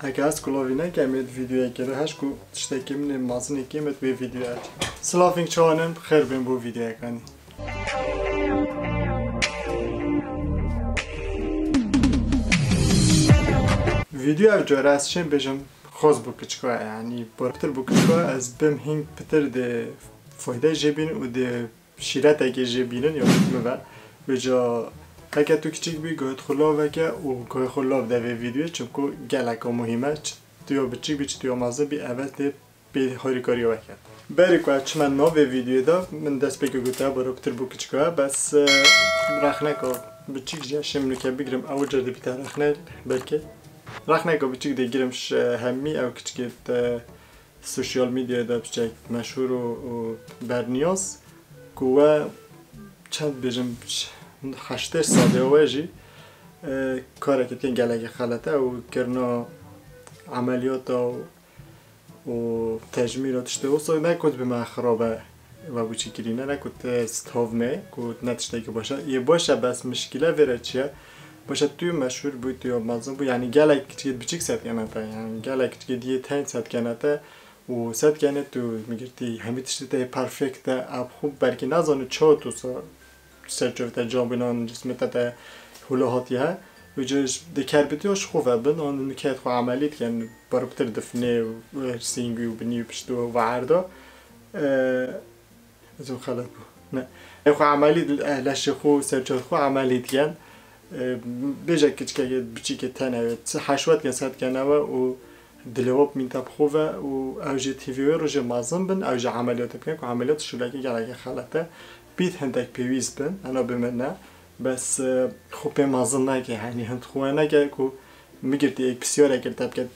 اگه از کلاوینه که امید ویدیو کرده هش کو تشتکی من مازنی که امید به ویدیو اچ سلافینگ چوانم خیر بین بو ویدیو کنی ویدیو او جاره از چیم بجم خوز بو کچکا یعنی برابطر بو کچکا از بم هنگ پتر ده فایده جبین و ده شیرت اگه جبینن یا مبا بجا اگه تو کچک بی گوید خلاف اگه و گوید خلاف ده ویدیو چونکو گلکا مهمه توی بچیک بیچ توی مازه بی اول ده بی هاری کاری وکرد بری که چمن نو ویدیو دا من دست بگو گوته برابطر بو کچکا بس رخنه که بچیک جاشم نکه بگیرم اول جرده بیتر رخنه بلکه رخنه که بچیک ده گیرمش همی او کچکت سوشیال میدیا دا بچیک مشهور و برنیاز که چند بیشم 8 ساله واجی کاری که تین گلگی خالته و کرنا عملیات و تجمیرات اشته و سوی نکود به من خرابه و بچی کرینه نکود استهاونه کود نتشته که باشه یه باشه بس مشکله وره چیه باشه توی مشهور بود توی مازن بود یعنی گلگ که بچیک سات کنه تا یعنی گلگ که دیگه تین سات کنه تا و سات کنه تو میگرتی همه تشته پرفکت اب خوب برکی نزانه چه تو سرچوفت جامبنان جسمت تا هلوهاتیه و جز دکربتیش خوبه بن آن نکات خو عملیت کن برابطر دفنه و سینگی و بنی و پشتو و عرضه زو خلاص نه خو عملیت لش خو سرچوفت خو عملیت کن بیشتر کچکه بچیک تنه حشوت کن سات کنه و دلواب من تاب خوبه و اوج تیوی روز مازن بن اوج عملیات بکن که عملیات شلکی گلگی خلاصه بیت هندک پیویز بن انا بمنه بس خوب مازن نگه یعنی هند خواه نگه که میگردی یک بسیار اگر تبکت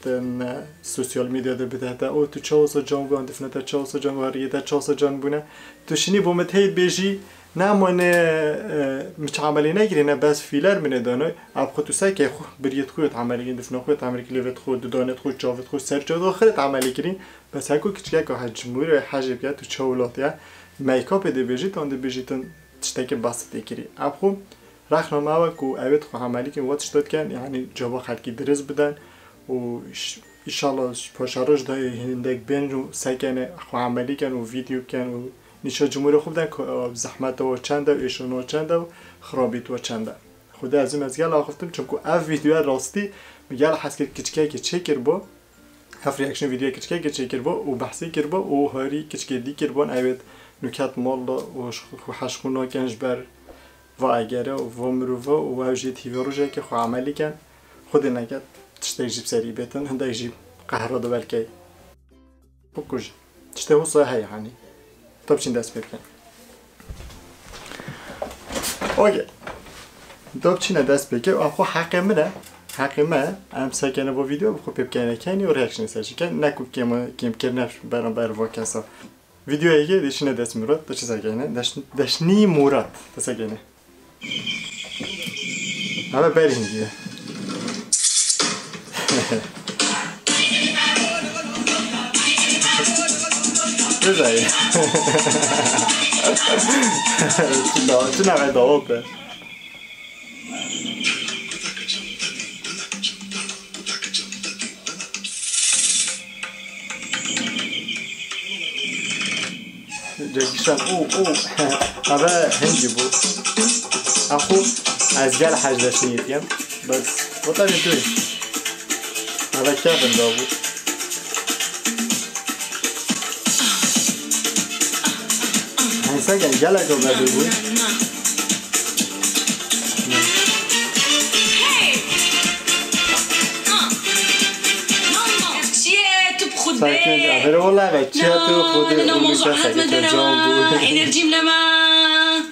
سوشیال میدیا ده بده تا او تو چهارصد جان گوان دفنه تا 400 جان واری تا 400 جان بونه تو شنی بومت هید بیجی نه منه متعاملی نگیری نه بس فیلر منه دانای اب خود تو سعی که بریت خود عملی دفنه خود عملی کلیوت خود دانت خود جاوت خود سر جاد آخرت عملی کردین بس هکو کچکه که حجموری حجب کرد تو چهولاتیه میکاپ ده بیجی تان ده بیجی تان تشتکی بسیطی کری. اب خو رخنامه و کو اوید خو عملی که وقتش داد کن یعنی جواب خلقی درز بدن و انشالله پاشارش دای هندک بین و سکنه خو عملی کن و ویدیو کن و نیشه جمهوری خوب دن که زحمت و چنده و ایشون و چنده و خرابیت و چنده. خدا از این مزگل آخفتم چون که اف ویدیو راستی میگل حس کرد کچکه که چه کر با هف ریاکشن ویدیو کچکه که چه کر با و بحثی کر با و هاری کچکه دی کر با اوید نکات مال و حشخونا کنج بر و اگره و مروفه و اوجی تیوی روزه که خو عملی کن خود نکرد تشته جیب سری بیتن هنده جیب قهره دو بلکی بکوش تشته هو صحیح یعنی طب چین دست بکن اوکی طب چین دست بکن و خو حقی منه ام سکنه با ویدیو بخو بکنه کنی و ریاکشن سرچی کن نکو کم کرنش برام بر واکسا ویدیو ایگه دشینه دست مراد تا چه سکنه دشنی مراد تا سکنه همه بریم دیگه بزایی چه نوه داوبه جاكيشان هذا هندي بو اخو از قال حاجه شنيتيم بس وطني توي هذا كيف ندابو هنسجل قالك ولا بيقول ساكن أخير والله بتشاتو خود الموضوع حتى إنرجي ملما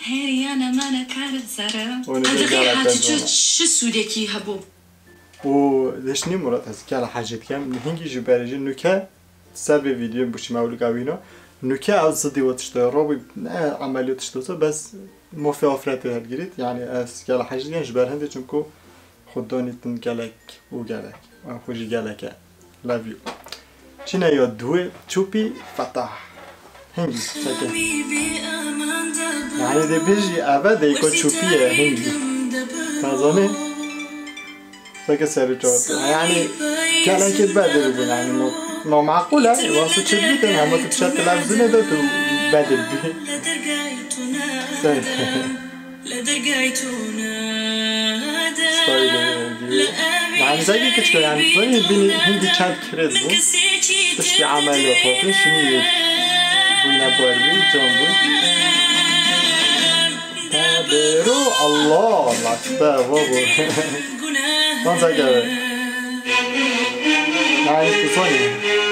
هريانا ما نكارت زرا أدري حاجة شو سودكي هبو و ليش مرات هذا كلا حاجة كم هنجي جبارجي نوكا سبب فيديو بوش مولو قوينا نوكا از صدي وتشتغل عمليات تشتغل بس مو في أفراد هالجريت يعني از كلا حاجة كم جبار هندي چونكو خداني تنقلك وقلك وخوجي قلك love you چنه یا دوه چوبی فتح هنگی ساکن یعنی ده بیجی اوه دیگه چوبیه هنگی تازانه فکر سر جات يعني كان كده بدل بنا يعني ما معقولة واسه شديد أنا هم تبشر تلفزيون ده تو بدل بيه يعني زي كده يعني زي بيني هندي كان كريز بو تشتي عمليات هاتش نية بينا باربي جنبو تابرو الله الله تبا بابو ما زاكر يعني تصوني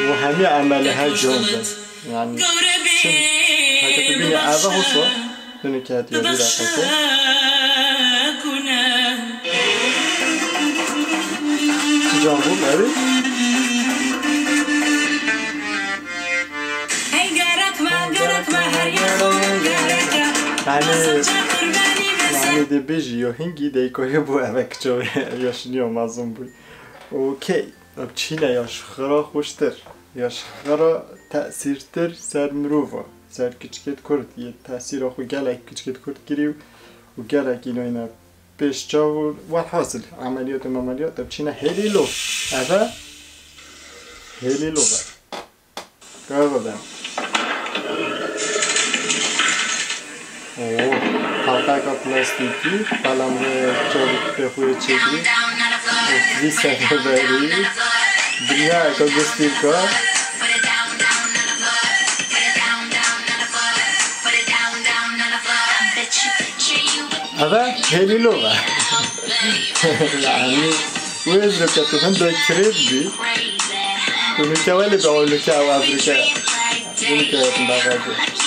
وهمي عملها جنب يعني شن هكذا بيني أبا هو لأنه كانت يدير عقلته جنبو بابي يعني دي بيجي يوهنجي دي كويبو أبك جو ياشنيو مازم بوي اوكي اب چينا ياش خرا خوشتر ياش خرا تأثيرتر سر مروفا سر كچكت كرد يه تأثير اخو گلك كچكت كرد گريو و گلك اینو اینا پیش جاو والحاصل عمليات اب چينا هيلي لو ابا هيلي لو كاو بدن اوه حلقه کا پلاستیکی قلم چوب به خوی چگری ویسه بری دنیا کا گستیر کا هذا هيلي لغة يعني ويز ركبت هندو كريب بي ونكوالي بقولك أو أفريكا ونكوالي بقولك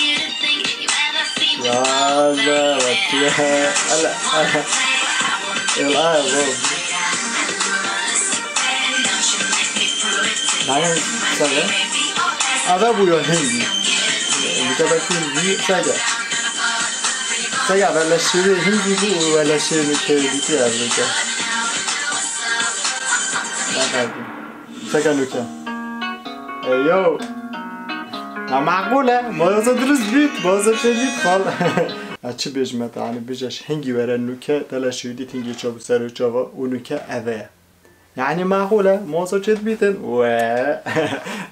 يا لا وتيها ألا الآن بوب نعم سجى هذا بويا هندي بكتبتين بي سجى ولا شيء هندي بو ولا شيء مكتوب في أفريقيا سجى نوكا أيوه معقولة ما درس بيت ما شديد خال أشي بيجمع يعني بيجش هنجي ورا نوكا تلا شديد هنجي شاب سر جوا ونوكا أذى يعني معقولة ما شديد بيتن و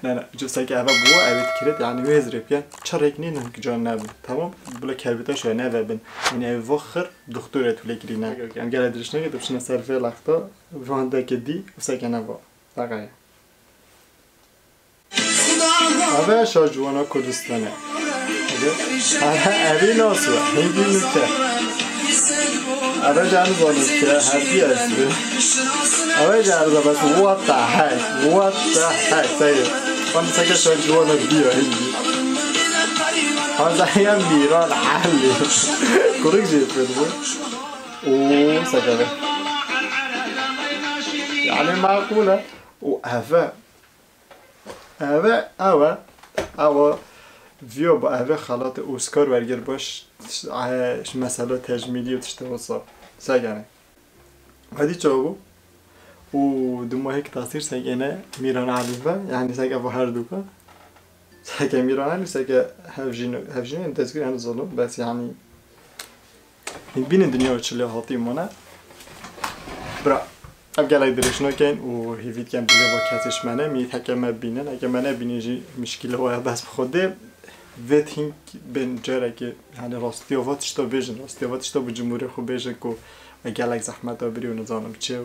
نه جو سعی اول بوا اوید کرد يعني وزرب يعني چرا کنی نه که جان نبود تمام بلا کربیتا شو نه ببن این وخر دکتر تو لگری نه يعني قال درش نه دبش نه سر فعل اختا وانده کدی وسعی کنه با دقیقا اول شاجوانا کردستانه اوی ناسو هنگی نکته اول جانو بانو که هردی است اول جانو بس what the heck سید من سکه شاجوانا بیا هنگی هذا هم بیران حلی کرک جیت بود اوه سکه يعني معقوله وهذا اوه ویو با اوه خالات اوسکار ورگر باش مثلا تجمیلی و تشته وصاب ساگانه هدی چاو و دو ماه که تاثیر ساگانه میران علیفه یعنی ساگه با هر دوکا ساگه میران علی ساگه هفجینو انتظگیر هنو ظلم بس یعنی بین دنیا و چلی حاطی مونه برا اب گلای درش نکن و هیوید کم دیگه با کسش منه میتکه من بینن اگه منه بینیجی مشکل و بس بخوده ویتینگ بین جره که یعنی راستی آواتش تا بیشن راستی آواتش تا بجمهوری خوب بیشن که گلای زحمت ها بری و نزانم چه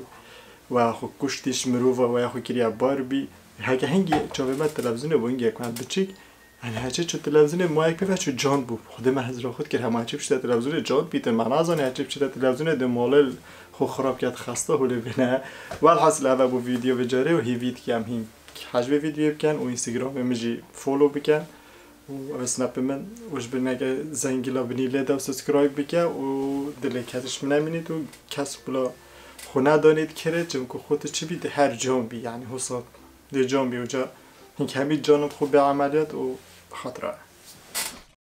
و خو کشتیش مروف و خو کریه بار بی هکه هنگی چاوه من تلویزیونه با اینگه کنند بچیک یعنی هچه چو تلویزیونه ما یک پیفه چو جان بود خود من هزرا خود که همه هچه پشته تلویزیونه جان بیتن من ازانی هچه پشته تلویزیونه دمالل خو خراب کرد خسته هولی بینه والحاصل اوه بو ویدیو بجاره و هیوید که هم هین حجبه ویدیو بکن و اینستاگرام مجی فولو بکن و اسنپ من وش بینه زنگیلا بینی لیده و سبسکرایب بکن و دلی کتش منمینید و کس بلا خونه دانید کرد چون که خودت چی بیده هر جان بی یعنی حساب ده جان بی و جا هنگ همین جانم خوب به عملیات و خاطره